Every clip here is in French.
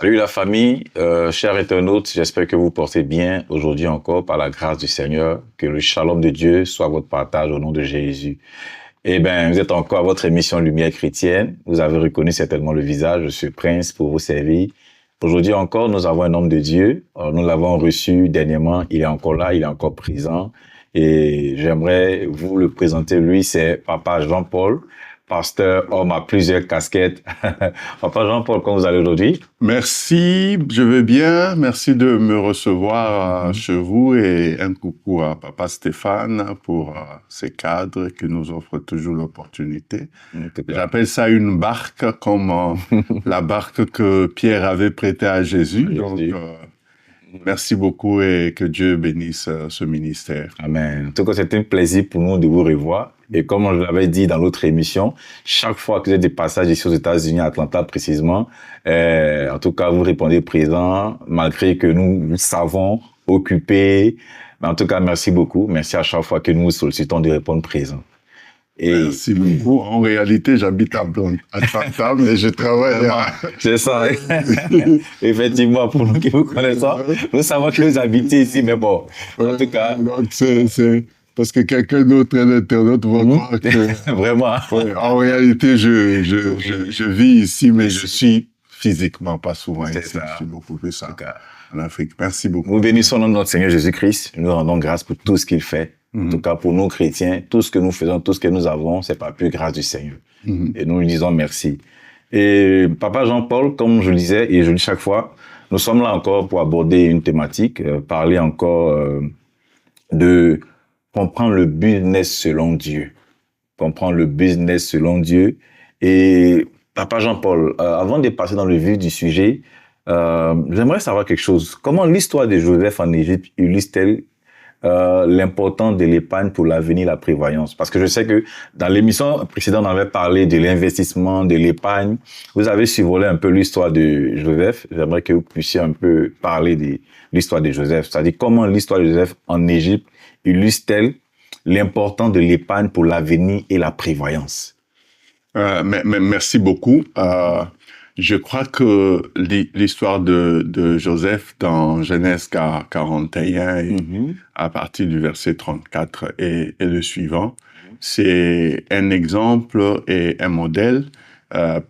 Salut la famille, chers internautes, j'espère que vous portez bien aujourd'hui encore par la grâce du Seigneur, que le shalom de Dieu soit votre partage au nom de Jésus. Eh bien, vous êtes encore à votre émission Lumière chrétienne, vous avez reconnu certainement le visage, je suis Prince pour vous servir. Aujourd'hui encore, nous avons un homme de Dieu, nous l'avons reçu dernièrement, il est encore là, il est encore présent et j'aimerais vous le présenter, lui c'est Papa Jean-Paul. Pasteur, homme à plusieurs casquettes. Papa Jean-Paul, comment vous allez aujourd'hui? Merci, je vais bien. Merci de me recevoir chez vous et un coucou à Papa Stéphane pour ces cadres qui nous offrent toujours l'opportunité. J'appelle ça une barque comme la barque que Pierre avait prêtée à Jésus. Donc, merci beaucoup et que Dieu bénisse ce ministère. Amen. En tout cas, c'est un plaisir pour nous de vous revoir. Et comme on l'avait dit dans l'autre émission, chaque fois que vous êtes des passages ici aux États-Unis, à Atlanta précisément, en tout cas, vous répondez présent, malgré que nous savons occupés. Mais en tout cas, merci beaucoup. Merci à chaque fois que nous sollicitons de répondre présent. Et merci beaucoup. En réalité, j'habite à Atlanta, mais je travaille à... C'est ça. Effectivement, pour nous qui vous connaissons, nous savons que vous habitez ici, mais bon, en tout cas... Donc, c'est parce que quelqu'un d'autre, un internaute, va croire que... Vraiment. Ouais, en réalité, je vis ici, mais je suis physiquement pas souvent ici. Je suis beaucoup plus en Afrique. Merci beaucoup. Nous bénissons le nom de notre Seigneur Jésus-Christ. Nous rendons grâce pour tout ce qu'il fait. En tout cas, pour nous chrétiens, tout ce que nous faisons, tout ce que nous avons, c'est par plus grâce du Seigneur. Et nous lui disons merci. Et Papa Jean-Paul, comme je le disais, et je le dis chaque fois, nous sommes là encore pour aborder une thématique, parler encore de comprendre le business selon Dieu. Comprendre le business selon Dieu. Et Papa Jean-Paul, avant de passer dans le vif du sujet, j'aimerais savoir quelque chose. Comment l'histoire de Joseph en Égypte illustre-t-elle l'importance de l'épargne pour l'avenir, la prévoyance? Parce que je sais que dans l'émission précédente, on avait parlé de l'investissement, de l'épargne. Vous avez survolé un peu l'histoire de Joseph. J'aimerais que vous puissiez un peu parler de l'histoire de Joseph. C'est-à-dire comment l'histoire de Joseph en Égypte illustre-t-elle l'importance de l'épargne pour l'avenir et la prévoyance? Merci beaucoup. Je crois que l'histoire de Joseph dans Genèse 41 et à partir du verset 34 et le suivant, c'est un exemple et un modèle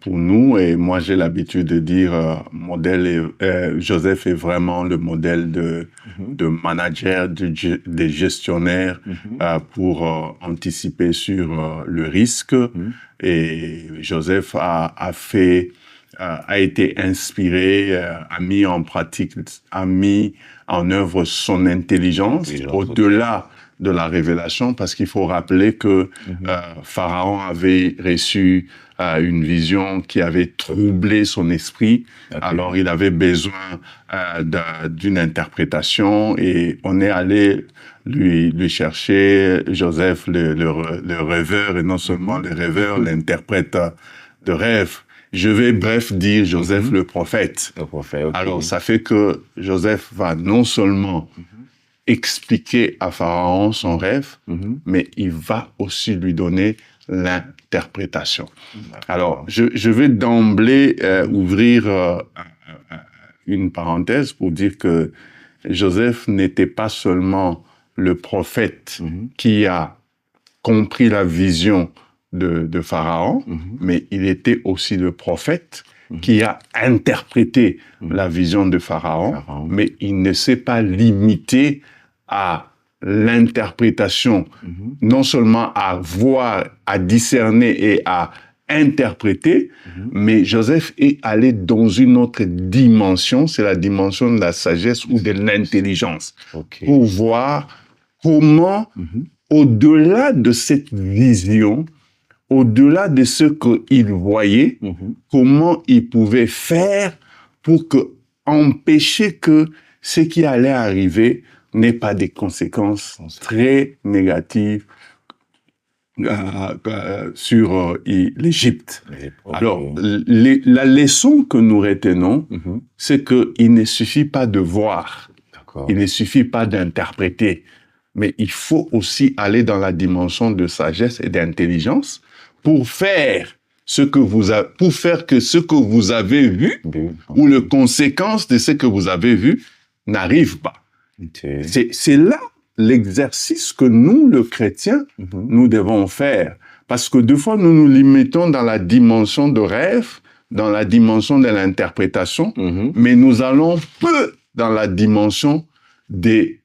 pour nous. Et moi, j'ai l'habitude de dire Joseph est vraiment le modèle de manager, des gestionnaires pour anticiper sur le risque. Et Joseph a été inspiré, a mis en pratique, a mis en œuvre son intelligence au-delà de la révélation, parce qu'il faut rappeler que Pharaon avait reçu une vision qui avait troublé son esprit. Alors il avait besoin d'une interprétation et on est allé lui chercher Joseph, le rêveur, et non seulement le rêveur, l'interprète de rêve. Je vais bref dire Joseph le prophète. Le prophète, okay. Alors, ça fait que Joseph va non seulement expliquer à Pharaon son rêve, mais il va aussi lui donner l'interprétation. Alors, je vais d'emblée ouvrir une parenthèse pour dire que Joseph n'était pas seulement le prophète qui a compris la vision de Pharaon, mais il était aussi le prophète qui a interprété la vision de Pharaon, mais il ne s'est pas limité à l'interprétation, non seulement à voir, à discerner et à interpréter, mais Joseph est allé dans une autre dimension, c'est la dimension de la sagesse ou de l'intelligence, pour voir comment, au-delà de cette vision, au-delà de ce qu'il voyait, comment il pouvait faire pour empêcher que ce qui allait arriver n'ait pas des conséquences très négatives sur l'Égypte. Alors, la leçon que nous retenons, c'est qu'il ne suffit pas de voir, il ne suffit pas d'interpréter, mais il faut aussi aller dans la dimension de sagesse et d'intelligence pour faire pour faire que ce que vous avez vu, ou les conséquences de ce que vous avez vu, n'arrivent pas. C'est là l'exercice que nous, le chrétien, nous devons faire. Parce que des fois, nous nous limitons dans la dimension de rêve, dans la dimension de l'interprétation, mais nous allons peu dans la dimension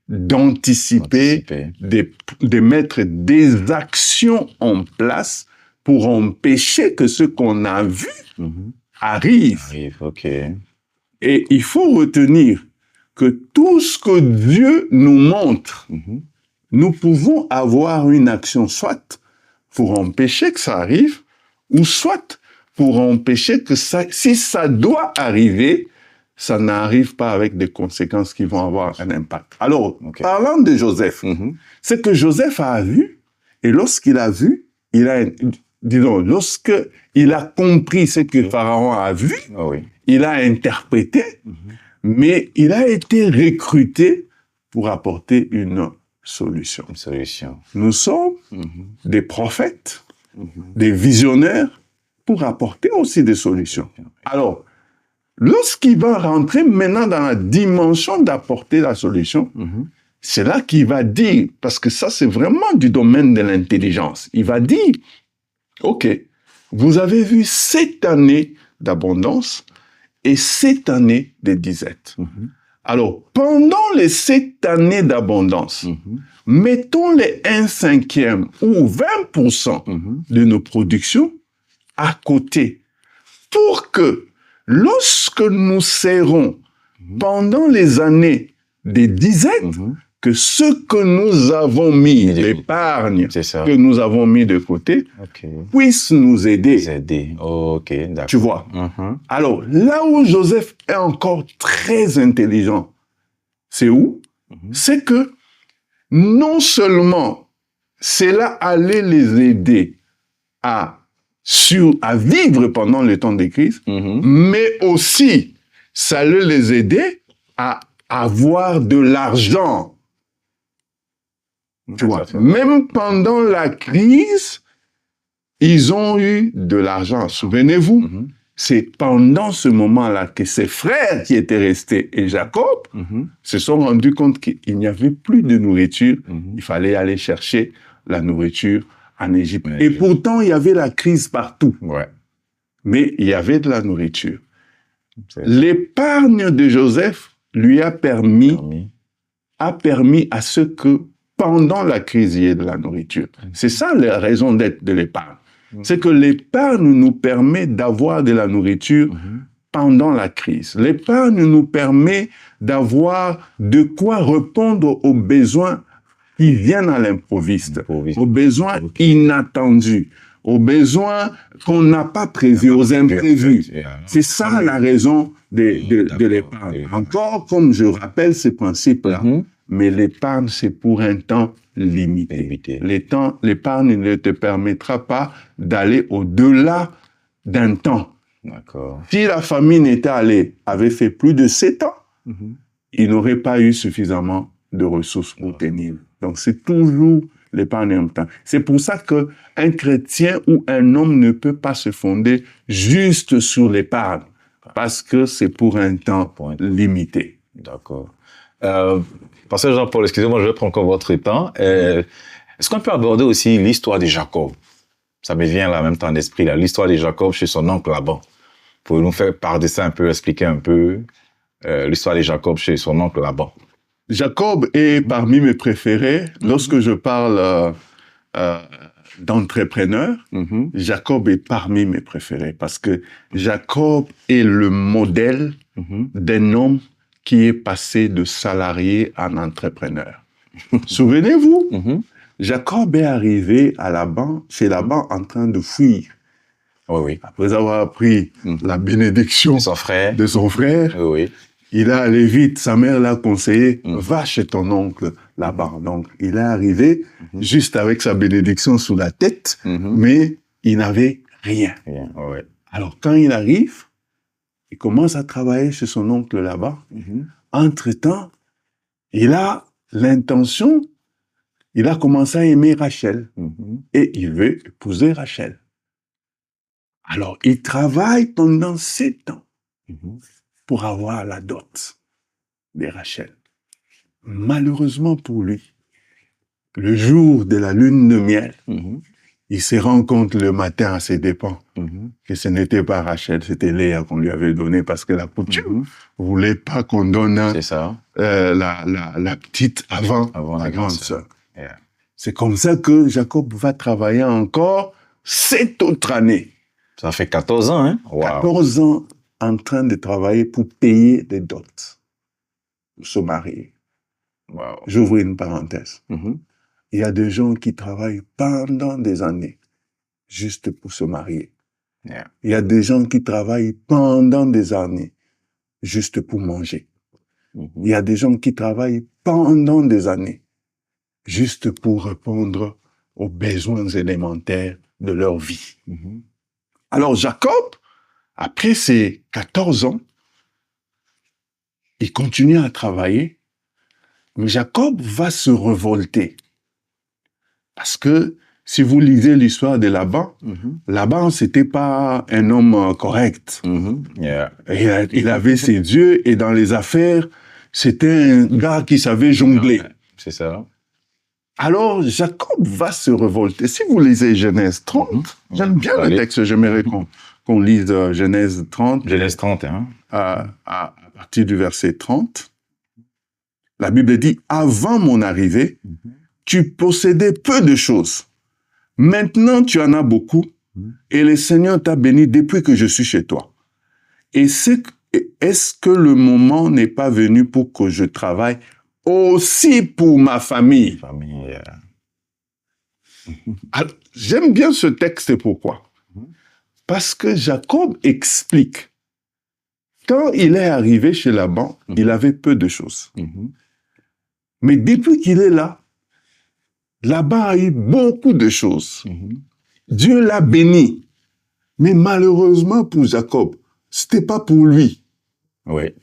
d'anticiper, de mettre des actions en place pour empêcher que ce qu'on a vu arrive. Et il faut retenir que tout ce que Dieu nous montre, nous pouvons avoir une action soit pour empêcher que ça arrive, ou soit pour empêcher que ça, si ça doit arriver, ça n'arrive pas avec des conséquences qui vont avoir un impact. Alors, parlant de Joseph, c'est que Joseph a vu, et lorsqu'il a vu, lorsqu'il a compris ce que Pharaon a vu, il a interprété, mais il a été recruté pour apporter une solution. Nous sommes des prophètes, des visionnaires, pour apporter aussi des solutions. Alors, lorsqu'il va rentrer maintenant dans la dimension d'apporter la solution, c'est là qu'il va dire, parce que ça c'est vraiment du domaine de l'intelligence, il va dire, OK, vous avez vu 7 années d'abondance et 7 années de disette. Alors, pendant les 7 années d'abondance, mettons les 1/5 ou 20% de nos productions à côté pour que lorsque nous serons pendant les années des dizaines, que ce que nous avons mis, l'épargne que nous avons mis de côté, puisse nous aider. Tu vois. Alors, là où Joseph est encore très intelligent, c'est où? C'est que non seulement cela allait les aider à vivre pendant le temps des crises, mais aussi ça allait les aider à avoir de l'argent. Tu vois, même pendant la crise, ils ont eu de l'argent. Souvenez-vous, c'est pendant ce moment-là que ses frères qui étaient restés et Jacob se sont rendus compte qu'il n'y avait plus de nourriture. Il fallait aller chercher la nourriture en Égypte. Et pourtant, il y avait la crise partout. Mais il y avait de la nourriture. L'épargne de Joseph lui a permis à ce que pendant la crise, il y ait de la nourriture. C'est ça la raison d'être de l'épargne. C'est que l'épargne nous permet d'avoir de la nourriture pendant la crise. L'épargne nous permet d'avoir de quoi répondre aux besoins qui viennent à l'improviste, aux besoins inattendus, aux besoins qu'on n'a pas prévus, aux imprévus. C'est ça la raison de l'épargne. Encore, comme je rappelle ces principes-là, mais l'épargne, c'est pour un temps limité. L'épargne ne te permettra pas d'aller au-delà d'un temps. Si la famine avait fait plus de 7 ans, il n'aurait pas eu suffisamment de ressources pour tenir. Donc, c'est toujours l'épargne en même temps. C'est pour ça qu'un chrétien ou un homme ne peut pas se fonder juste sur l'épargne, parce que c'est pour un temps limité. D'accord. Pasteur Jean-Paul, excusez-moi, je vais prendre encore votre temps. Est-ce qu'on peut aborder aussi l'histoire de Jacob? Ça me vient là en même temps d'esprit, là. L'histoire de Jacob chez son oncle Laban. Pouvez-vous nous faire part de ça un peu, expliquer un peu l'histoire de Jacob chez son oncle Laban? Jacob est parmi mes préférés. Lorsque je parle d'entrepreneur, Jacob est parmi mes préférés parce que Jacob est le modèle d'un homme qui est passé de salarié en entrepreneur. Souvenez-vous, Jacob est arrivé chez Laban en train de fuir. Après avoir pris la bénédiction de son frère, il est allé vite. Sa mère l'a conseillé, va chez ton oncle Laban. Donc, il est arrivé juste avec sa bénédiction sous la tête, mais il n'avait rien. Alors, quand il arrive, il commence à travailler chez son oncle Laban. Entre-temps, il a l'intention, il a commencé à aimer Rachel. Et il veut épouser Rachel. Alors, il travaille pendant 7 ans pour avoir la dot de Rachel. Malheureusement pour lui, le jour de la lune de miel, il se rend compte le matin à ses dépens que ce n'était pas Rachel, c'était Léa qu'on lui avait donné parce que la coutume voulait pas qu'on donne la petite avant la grande sœur. Yeah. C'est comme ça que Jacob va travailler encore 7 autres années. Ça fait 14 ans, hein? Wow. 14 ans en train de travailler pour payer des dots, pour se marier. Wow. J'ouvre une parenthèse. Il y a des gens qui travaillent pendant des années juste pour se marier. Yeah. Il y a des gens qui travaillent pendant des années juste pour manger. Il y a des gens qui travaillent pendant des années juste pour répondre aux besoins élémentaires de leur vie. Alors Jacob, après ses 14 ans, il continue à travailler, mais Jacob va se révolter. Parce que si vous lisez l'histoire de Laban, Laban, c'était pas un homme correct. Yeah. Il avait ses dieux et dans les affaires, c'était un gars qui savait jongler. C'est ça. Alors, Jacob va se révolter. Si vous lisez Genèse 30, j'aime bien le texte, j'aimerais qu'on lise Genèse 30. Genèse 31. À partir du verset 30. La Bible dit, avant mon arrivée, tu possédais peu de choses. Maintenant, tu en as beaucoup et le Seigneur t'a béni depuis que je suis chez toi. Et est-ce que le moment n'est pas venu pour que je travaille aussi pour ma famille? Alors, j'aime bien ce texte, pourquoi? Parce que Jacob explique, quand il est arrivé chez Laban, il avait peu de choses. Mais depuis qu'il est là, Laban a eu beaucoup de choses. Dieu l'a béni. Mais malheureusement pour Jacob, c'était pas pour lui. Oui,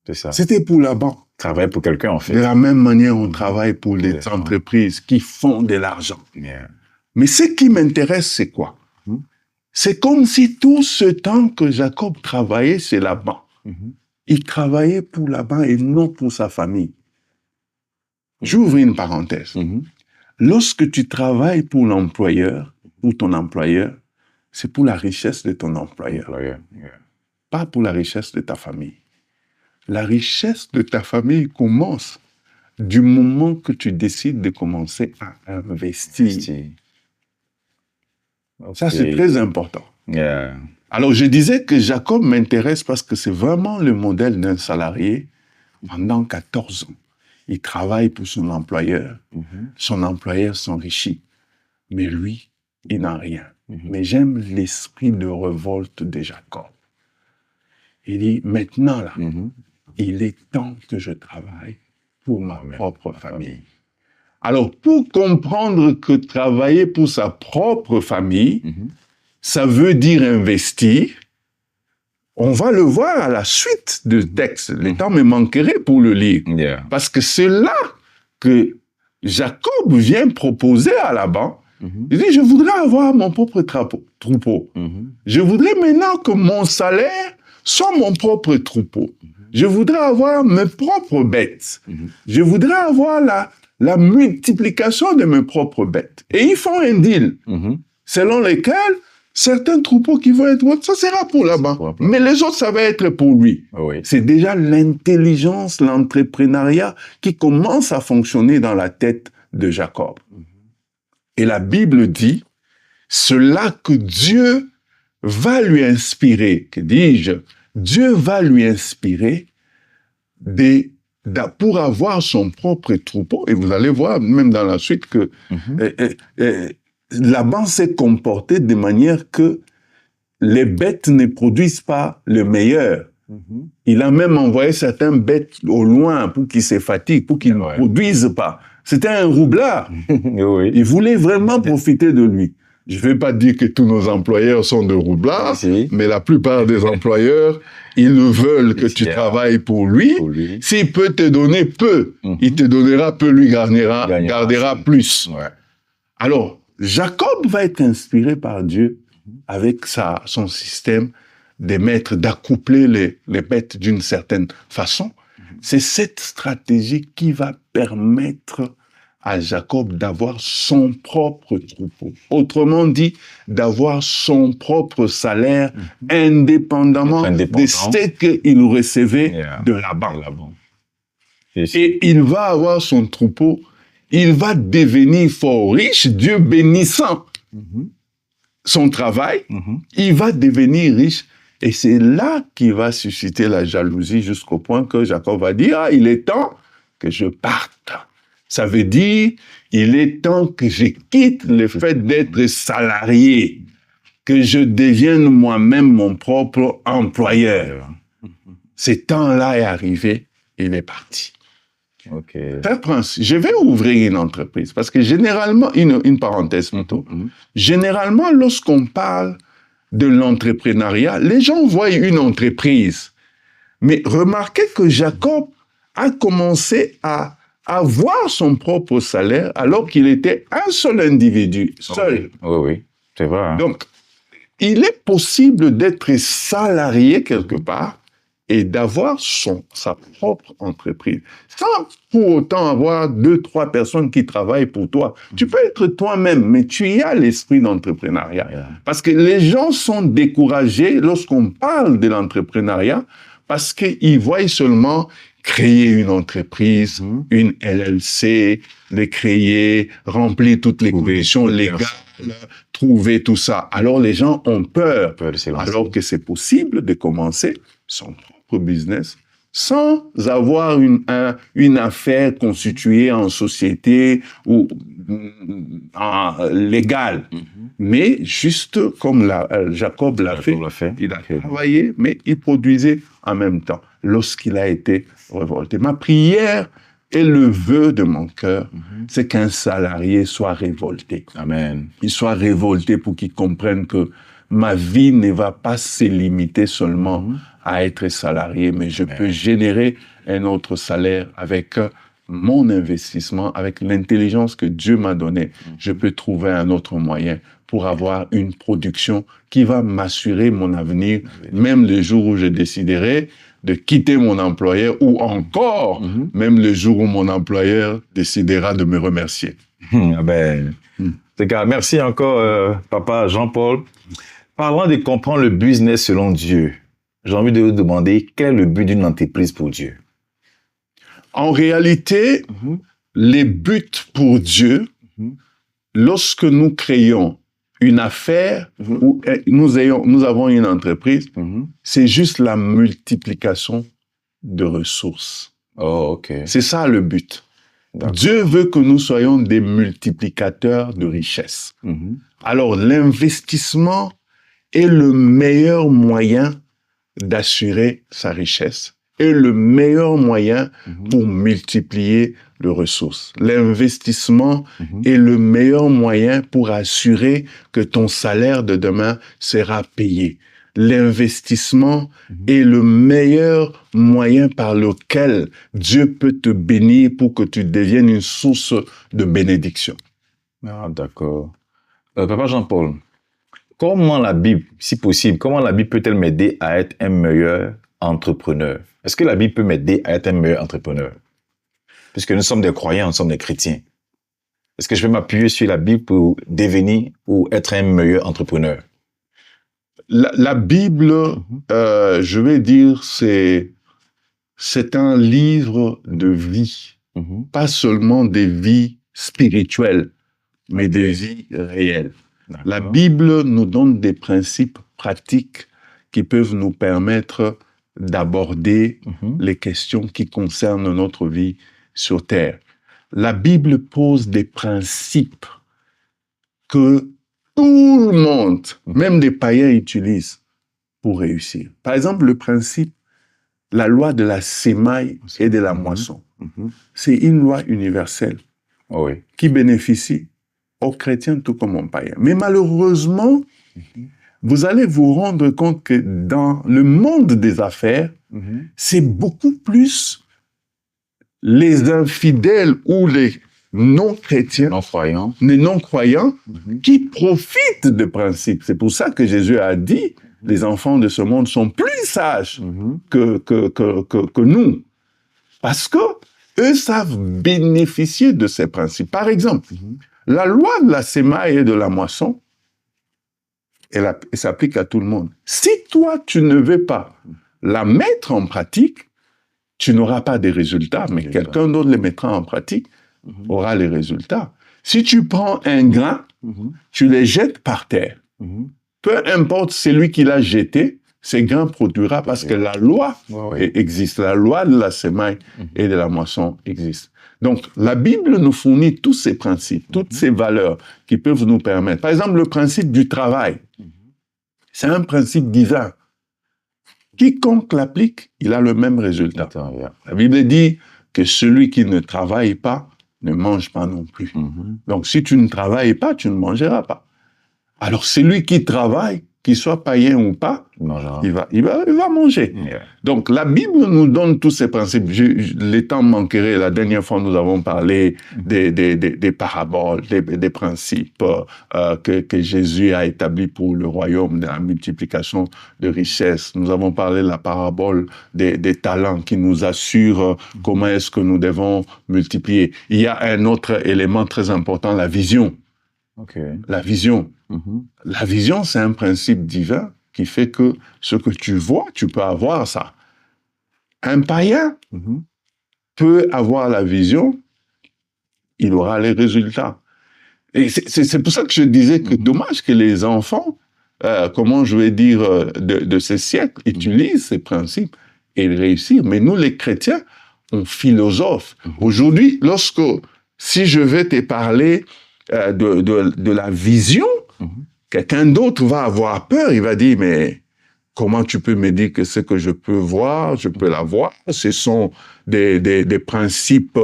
c'est ça. C'était pour Laban. Travailler pour quelqu'un, en fait. De la même manière, on travaille pour les entreprises qui font de l'argent. Yeah. Mais ce qui m'intéresse, c'est quoi? C'est comme si tout ce temps que Jacob travaillait chez Laban, il travaillait pour Laban et non pour sa famille. J'ouvre une parenthèse. Lorsque tu travailles pour l'employeur, pour ton employeur, c'est pour la richesse de ton employeur. Pas pour la richesse de ta famille. La richesse de ta famille commence du moment que tu décides de commencer à investir. Ça, c'est très important. Yeah. Alors, je disais que Jacob m'intéresse parce que c'est vraiment le modèle d'un salarié pendant 14 ans. Il travaille pour son employeur. Son employeur s'enrichit. Mais lui, il n'a rien. Mais j'aime l'esprit de révolte de Jacob. Il dit, maintenant, là, il est temps que je travaille pour ma propre famille. Alors, pour comprendre que travailler pour sa propre famille, ça veut dire investir, on va le voir à la suite du texte. Le temps me manquerait pour le lire. Yeah. Parce que c'est là que Jacob vient proposer à Laban. Il dit, je voudrais avoir mon propre troupeau. Je voudrais maintenant que mon salaire soit mon propre troupeau. Je voudrais avoir mes propres bêtes. Je voudrais avoir la multiplication de mes propres bêtes. Et ils font un deal selon lequel certains troupeaux qui vont être autres, ça sera pour Laban. Mais les autres, ça va être pour lui. Oui. C'est déjà l'intelligence, l'entrepreneuriat qui commence à fonctionner dans la tête de Jacob. Et la Bible dit, cela que Dieu va lui inspirer, que dis-je, Dieu va lui inspirer pour avoir son propre troupeau. Et vous allez voir, même dans la suite, que Laban s'est comporté de manière que les bêtes ne produisent pas le meilleur. Il a même envoyé certaines bêtes au loin pour qu'ils se fatiguent, pour qu'ils ne produisent pas. C'était un roublard. Oui. Il voulait vraiment profiter de lui. Je ne vais pas dire que tous nos employeurs sont de roublards, mais la plupart des employeurs, ils ne veulent que tu travailles pour lui. S'il peut te donner peu, il te donnera peu, lui gardera plus. Ouais. Alors, Jacob va être inspiré par Dieu avec son système des maîtres, d'accoupler les bêtes d'une certaine façon. C'est cette stratégie qui va permettre à Jacob d'avoir son propre troupeau. Autrement dit, d'avoir son propre salaire indépendamment des steaks qu'il recevait de Laban. Et il va avoir son troupeau, il va devenir fort riche, Dieu bénissant son travail, il va devenir riche. Et c'est là qu'il va susciter la jalousie jusqu'au point que Jacob va dire « Ah, il est temps que je parte ». Ça veut dire « Il est temps que je quitte le fait d'être salarié, que je devienne moi-même mon propre employeur ». Ce temps-là est arrivé, il est parti. Frère Prince, je vais ouvrir une entreprise parce que généralement, une parenthèse plutôt, généralement lorsqu'on parle de l'entrepreneuriat, les gens voient une entreprise. Mais remarquez que Jacob a commencé à avoir son propre salaire alors qu'il était un seul individu, seul. Oui, c'est vrai. Hein? Donc, il est possible d'être salarié quelque part et d'avoir sa propre entreprise, sans pour autant avoir 2-3 personnes qui travaillent pour toi. Tu peux être toi-même, mais tu y as l'esprit d'entrepreneuriat. Parce que les gens sont découragés lorsqu'on parle de l'entrepreneuriat, parce qu'ils voient seulement créer une entreprise, une LLC, les créer, remplir toutes les conditions légales, trouver tout ça. Alors les gens ont peur, alors que c'est possible de commencer son propre business sans avoir une affaire constituée en société ou légale. Mais juste comme Jacob l'a fait, il a travaillé, mais il produisait en même temps lorsqu'il a été révolté. Ma prière et le vœu de mon cœur, c'est qu'un salarié soit révolté. Amen. Il soit révolté pour qu'il comprenne que ma vie ne va pas se limiter seulement à être salarié, mais je peux générer un autre salaire avec mon investissement, avec l'intelligence que Dieu m'a donnée. Je peux trouver un autre moyen pour avoir une production qui va m'assurer mon avenir, même le jour où je déciderai de quitter mon employeur ou encore, même le jour où mon employeur décidera de me remercier. Ben, merci encore, Papa Jean-Paul. Parlant de comprendre le business selon Dieu, j'ai envie de vous demander quel est le but d'une entreprise pour Dieu? En réalité, les buts pour Dieu, lorsque nous créons une affaire ou nous avons une entreprise, c'est juste la multiplication de ressources. Oh, ok. C'est ça le but. Dieu veut que nous soyons des multiplicateurs de richesses. Alors, l'investissement est le meilleur moyen d'assurer sa richesse est le meilleur moyen pour multiplier les ressources. L'investissement est le meilleur moyen pour assurer que ton salaire de demain sera payé. L'investissement est le meilleur moyen par lequel Dieu peut te bénir pour que tu deviennes une source de bénédiction. Ah, d'accord. Papa Jean-Paul, comment la Bible, si possible, comment la Bible peut-elle m'aider à être un meilleur entrepreneur? Est-ce que la Bible peut m'aider à être un meilleur entrepreneur? Puisque nous sommes des croyants, nous sommes des chrétiens. Est-ce que je peux m'appuyer sur la Bible pour devenir ou être un meilleur entrepreneur? La Bible, je vais dire, c'est un livre de vie. Pas seulement des vies spirituelles, mais des vies réelles. La Bible nous donne des principes pratiques qui peuvent nous permettre d'aborder les questions qui concernent notre vie sur Terre. La Bible pose des principes que tout le monde, même des païens, utilisent pour réussir. Par exemple, le principe, la loi de la sémaille et de la moisson. C'est une loi universelle qui bénéficie aux chrétiens tout comme aux païens. Mais malheureusement, vous allez vous rendre compte que dans le monde des affaires, c'est beaucoup plus les infidèles ou non-chrétiens, Non-croyants, les non-croyants, qui profitent de principes. C'est pour ça que Jésus a dit, les enfants de ce monde sont plus sages que nous. Parce que eux savent bénéficier de ces principes. Par exemple, la loi de la sémaille et de la moisson, elle s'applique à tout le monde. Si toi, tu ne veux pas la mettre en pratique, tu n'auras pas de résultats, mais quelqu'un d'autre les mettra en pratique, aura les résultats. Si tu prends un grain, tu les jettes par terre. Peu importe celui qui l'a jeté, ces grains produira parce que la loi existe. La loi de la sémaille et de la moisson existe. Donc, la Bible nous fournit tous ces principes, toutes ces valeurs qui peuvent nous permettre. Par exemple, le principe du travail. C'est un principe divin. Quiconque l'applique, il a le même résultat. La Bible dit que celui qui ne travaille pas ne mange pas non plus. Donc, si tu ne travailles pas, tu ne mangeras pas. Alors, celui qui travaille, qu'il soit païen ou pas, il va manger. Donc, la Bible nous donne tous ces principes. Les temps manqueraient. La dernière fois, nous avons parlé des paraboles, des principes que Jésus a établis pour le royaume de la multiplication de richesses. Nous avons parlé de la parabole des talents qui nous assure comment est-ce que nous devons multiplier. Il y a un autre élément très important, la vision. La vision. La vision, c'est un principe divin qui fait que ce que tu vois, tu peux avoir ça. Un païen peut avoir la vision, il aura les résultats. Et c'est pour ça que je disais que dommage que les enfants, comment je vais dire, de ces siècles, utilisent ces principes et réussissent. Mais nous, les chrétiens, on philosophe. Aujourd'hui, si je vais te parler de la vision, quelqu'un d'autre va avoir peur, il va dire, mais comment tu peux me dire que ce que je peux voir, je peux la voir? Ce sont des principes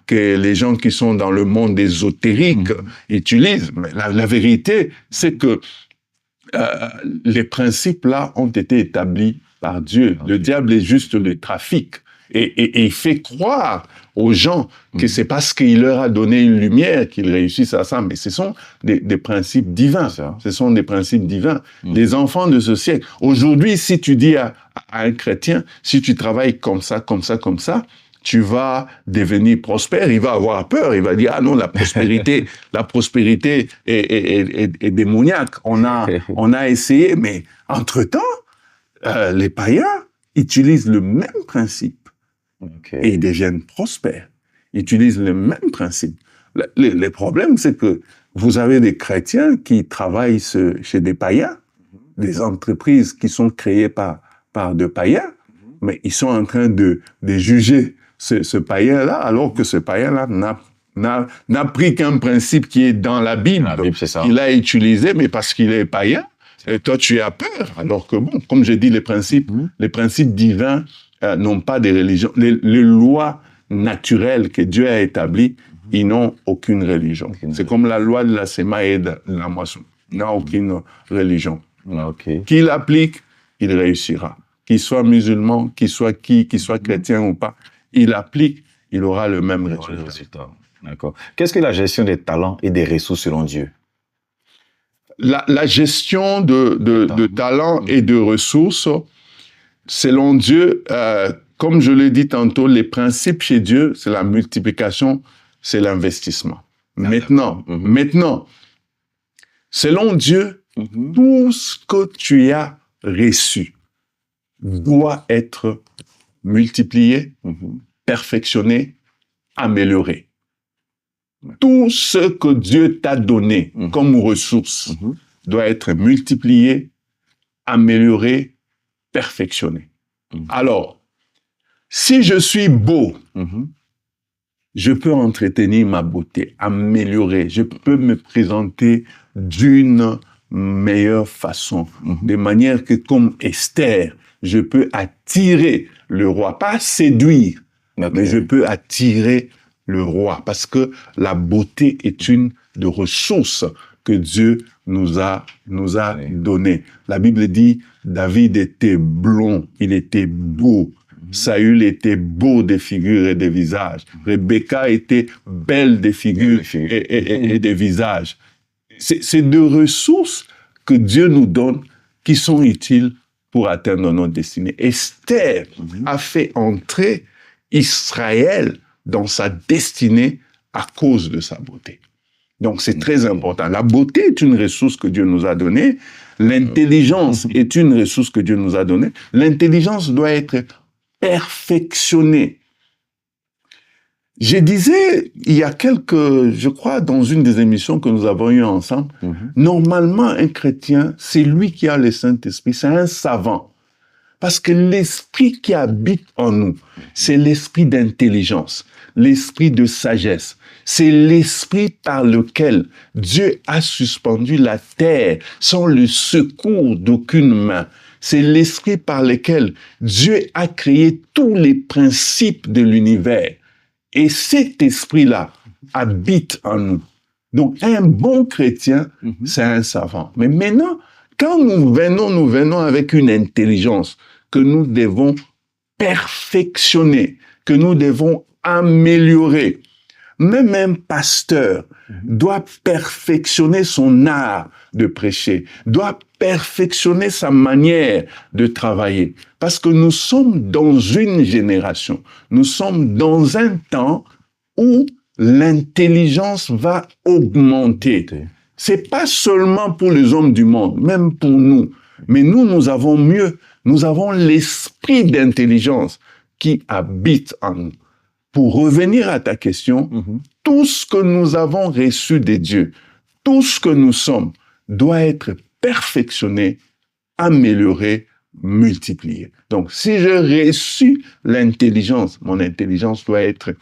que les gens qui sont dans le monde ésotérique utilisent. Mais la vérité, c'est que les principes-là ont été établis par Dieu. Le diable est juste le trafic. Et il fait croire aux gens que c'est parce qu'il leur a donné une lumière qu'ils réussissent à ça. Mais ce sont des principes divins. Ce sont des principes divins. Les enfants de ce siècle. Aujourd'hui, si tu dis à un chrétien, si tu travailles comme ça, tu vas devenir prospère. Il va avoir peur. Il va dire, ah non, la prospérité est démoniaque. On a essayé, mais entre-temps, les païens utilisent le même principe. Et ils deviennent prospères. Ils utilisent le même principe. Le problème, c'est que vous avez des chrétiens qui travaillent chez des païens, des entreprises qui sont créées par des païens, mais ils sont en train de juger ce païen-là, alors que ce païen-là n'a pris qu'un principe qui est dans la Bible. C'est ça. Il a utilisé, mais parce qu'il est païen, et toi, tu as peur. Alors que bon, comme j'ai dit, les principes divins n'ont pas de religion. Les lois naturelles que Dieu a établies, ils n'ont aucune religion. C'est comme la loi de la sémaille et de la moisson. Il n'a aucune religion. Qui l'applique, il réussira. Qu'il soit musulman, qu'il soit chrétien ou pas, il applique, il aura le même résultat. D'accord. Qu'est-ce que la gestion des talents et des ressources selon Dieu? La gestion de talents et de ressources, selon Dieu, comme je l'ai dit tantôt, les principes chez Dieu, c'est la multiplication, c'est l'investissement. Maintenant, selon Dieu, tout ce que tu as reçu doit être multiplié, perfectionné, amélioré. Tout ce que Dieu t'a donné comme ressource doit être multiplié, amélioré, perfectionné. Alors, si je suis beau, je peux entretenir ma beauté, améliorer, je peux me présenter d'une meilleure façon, de manière que comme Esther, je peux attirer le roi, pas séduire, mais je peux attirer le roi, parce que la beauté est une des ressources que Dieu nous a donné. La Bible dit, David était blond, il était beau, Saül était beau des figures et des visages. Rebecca était belle des figures et des visages. C'est deux ressources que Dieu nous donne qui sont utiles pour atteindre notre destinée. Esther a fait entrer Israël dans sa destinée à cause de sa beauté. Donc, c'est très important. La beauté est une ressource que Dieu nous a donnée. L'intelligence est une ressource que Dieu nous a donnée. L'intelligence doit être perfectionnée. Je disais, il y a je crois, dans une des émissions que nous avons eues ensemble, normalement, un chrétien, c'est lui qui a le Saint-Esprit, c'est un savant. Parce que l'esprit qui habite en nous, c'est l'esprit d'intelligence, l'esprit de sagesse. C'est l'esprit par lequel Dieu a suspendu la terre sans le secours d'aucune main. C'est l'esprit par lequel Dieu a créé tous les principes de l'univers. Et cet esprit-là habite en nous. Donc, un bon chrétien, c'est un savant. Mais maintenant, quand nous venons avec une intelligence que nous devons perfectionner, que nous devons améliorer. Même un pasteur doit perfectionner son art de prêcher, doit perfectionner sa manière de travailler. Parce que nous sommes dans une génération, nous sommes dans un temps où l'intelligence va augmenter. C'est pas seulement pour les hommes du monde, même pour nous. Mais nous avons mieux. Nous avons l'esprit d'intelligence qui habite en nous. Pour revenir à ta question, tout ce que nous avons reçu de Dieu, tout ce que nous sommes, doit être perfectionné, amélioré, multiplié. Donc, si j'ai reçu l'intelligence, mon intelligence doit être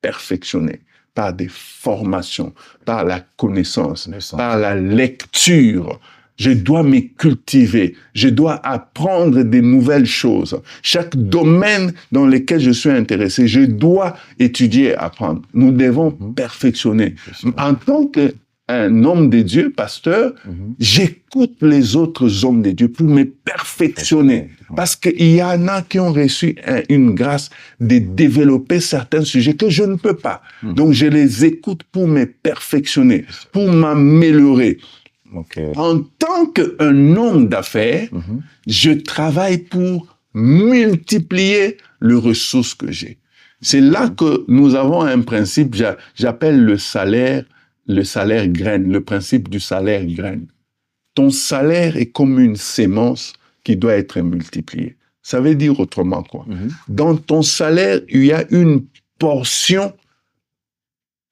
perfectionnée par des formations, par la connaissance, par la lecture. Je dois me cultiver, je dois apprendre des nouvelles choses. Chaque domaine dans lequel je suis intéressé, je dois étudier et apprendre. Nous devons perfectionner. En tant qu'un homme de Dieu, pasteur, j'écoute les autres hommes de Dieu pour me perfectionner. Parce qu'il y en a qui ont reçu une grâce de développer certains sujets que je ne peux pas. Donc je les écoute pour me perfectionner, pour m'améliorer. Okay. En tant qu'un homme d'affaires, je travaille pour multiplier les ressources que j'ai. C'est là que nous avons un principe, j'appelle le salaire graine, le principe du salaire graine. Ton salaire est comme une sémence qui doit être multipliée. Ça veut dire autrement quoi? Dans ton salaire, il y a une portion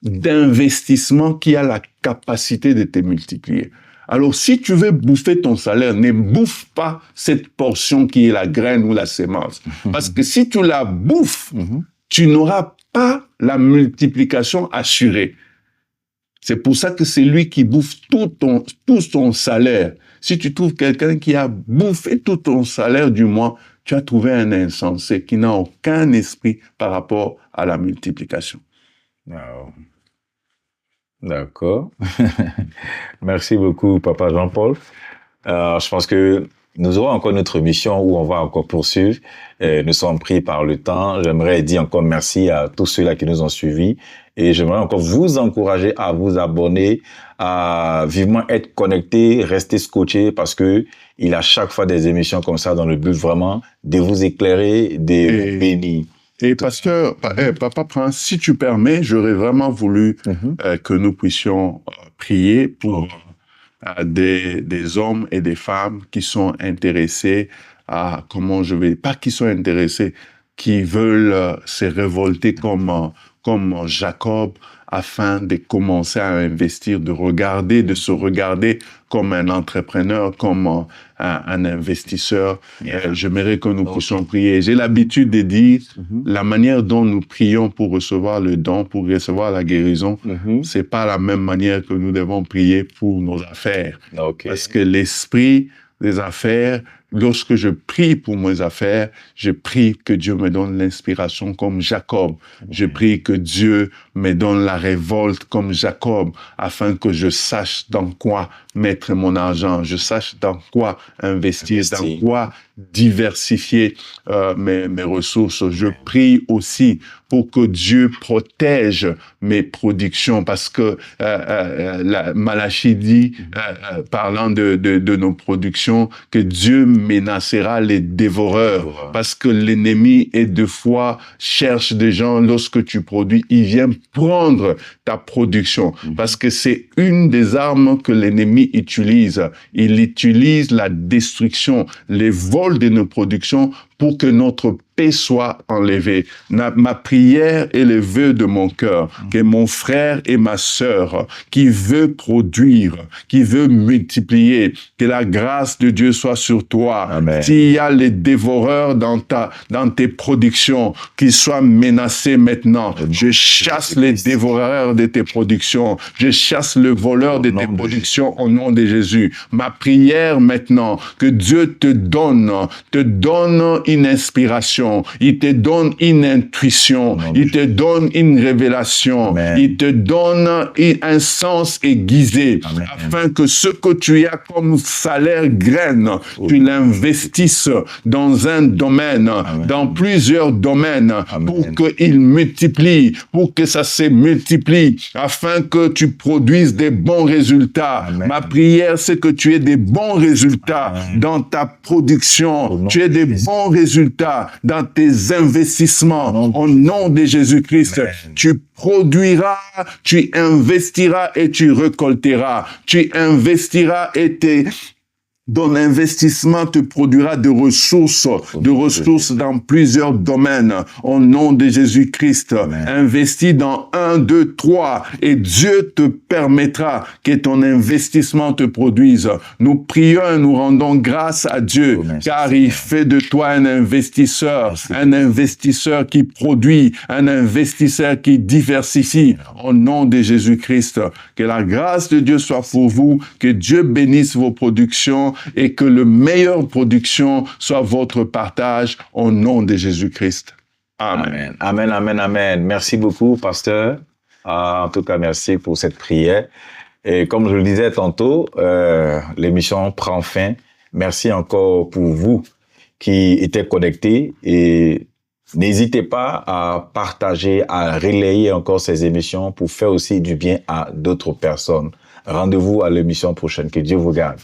d'investissement qui a la capacité de te multiplier. Alors, si tu veux bouffer ton salaire, ne bouffe pas cette portion qui est la graine ou la sémence. Parce que si tu la bouffes, tu n'auras pas la multiplication assurée. C'est pour ça que c'est lui qui bouffe tout ton salaire. Si tu trouves quelqu'un qui a bouffé tout ton salaire du mois, tu as trouvé un insensé qui n'a aucun esprit par rapport à la multiplication. Wow. D'accord. Merci beaucoup, Papa Jean-Paul. Je pense que nous aurons encore notre mission où on va encore poursuivre. Nous sommes pris par le temps. J'aimerais dire encore merci à tous ceux-là qui nous ont suivis. Et j'aimerais encore vous encourager à vous abonner, à vivement être connecté, rester scotché, parce que il a chaque fois des émissions comme ça dans le but vraiment de vous éclairer, de vous bénir. Et pasteur, Papa Prince, si tu permets, j'aurais vraiment voulu que nous puissions prier pour des hommes et des femmes qui sont intéressés à, qui veulent se révolter comme Jacob, afin de commencer à investir, de se regarder comme un entrepreneur, comme un investisseur. J'aimerais que nous puissions prier. J'ai l'habitude de dire, la manière dont nous prions pour recevoir le don, pour recevoir la guérison, c'est pas la même manière que nous devons prier pour nos affaires. Okay. Parce que l'esprit des affaires, lorsque je prie pour mes affaires, je prie que Dieu me donne l'inspiration comme Jacob. Je prie que Dieu me donne la révolte comme Jacob, afin que je sache dans quoi mettre mon argent, je sache dans quoi investir, dans quoi diversifier mes ressources. Je prie aussi pour que Dieu protège mes productions, parce que Malachie dit, parlant de nos productions, que Dieu menacera les dévoreurs, parce que l'ennemi est deux fois cherche des gens lorsque tu produis, il vient prendre ta production, parce que c'est une des armes que l'ennemi utilise. Il utilise la destruction, les vols de nos productions pour que notre paix soit enlevée. Ma prière est le vœu de mon cœur, que mon frère et ma sœur qui veut produire, qui veut multiplier, que la grâce de Dieu soit sur toi. S'il y a les dévoreurs dans tes productions, qu'ils soient menacés maintenant. Je chasse les dévoreurs de tes productions. Je chasse le voleur de tes productions au nom de Jésus. Ma prière maintenant, que Dieu te donne une inspiration, il te donne une intuition, il te donne une révélation, il te donne un sens aiguisé, afin que ce que tu as comme salaire graine, tu l'investisses dans un domaine, dans plusieurs domaines, pour qu'il multiplie, pour que ça se multiplie, afin que tu produises des bons résultats. Ma prière, c'est que tu aies des bons résultats dans ta production, tu aies des bons résultats dans tes investissements. Au nom de Jésus-Christ, tu produiras, tu investiras et tu récolteras. Tu investiras et ton investissement te produira de ressources dans plusieurs domaines. Au nom de Jésus-Christ, investis dans 1, 2, 3 et Dieu te permettra que ton investissement te produise. Nous prions et nous rendons grâce à Dieu, car il fait de toi un investisseur qui produit, un investisseur qui diversifie. Au nom de Jésus-Christ, que la grâce de Dieu soit pour vous, que Dieu bénisse vos productions, et que le meilleure production soit votre partage au nom de Jésus-Christ. Amen. Amen, amen, amen. Merci beaucoup, pasteur. En tout cas, merci pour cette prière. Et comme je le disais tantôt, l'émission prend fin. Merci encore pour vous qui étaient connectés et n'hésitez pas à partager, à relayer encore ces émissions pour faire aussi du bien à d'autres personnes. Rendez-vous à l'émission prochaine. Que Dieu vous garde.